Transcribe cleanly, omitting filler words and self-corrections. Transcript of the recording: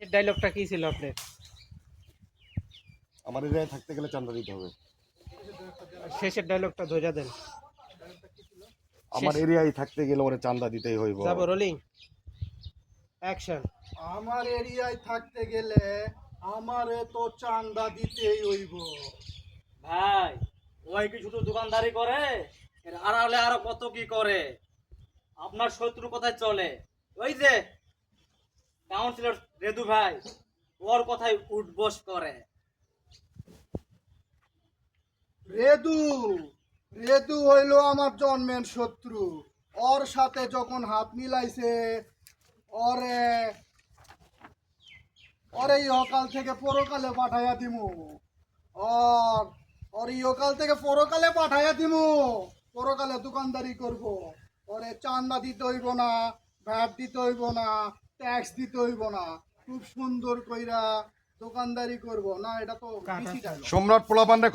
এই ডায়লগটা কি ছিল আপনার? আমার এরিয়ায় থাকতে গেলে চাঁদা দিতে হবে। শেষের ডায়লগটা ধরে দেন। আমার এরিয়ায় থাকতে গেলে ওরে চাঁদা দিতেই হইব। যাবো, রোলিং অ্যাকশন। আমার এরিয়ায় থাকতে গেলে আমারে তো চাঁদা দিতেই হইব। ভাই ওই কি শুধু দোকানদারি করে, এর আড়ালে আরো কত কি করে। আপনার শত্রু কোথায় চলে, ওই যে কাউন্সিলর রেদু ভাই, ওর কথাই উঠবস করে। রেদু রেদু হইলো আমার জন্মের শত্রু। ওর সাথে যখন হাত মিলাইছে, ওরে ওরে ইহকাল থেকে পরকালে পাঠাইয়া দিমু। ওর ওর ইহকাল থেকে পরকালে পাঠাইয়া দিমু। পরকালে দোকানদারি করব। ওরে চাঁদা দিতে হইব না, ভ্যাট দিতে হইব না, ট্যাক্স দিতে হইব না। খুব সুন্দর কইরা দোকানদারি করব না। এটা তো বেশি টাকা। সম্রাট পোলাপানরে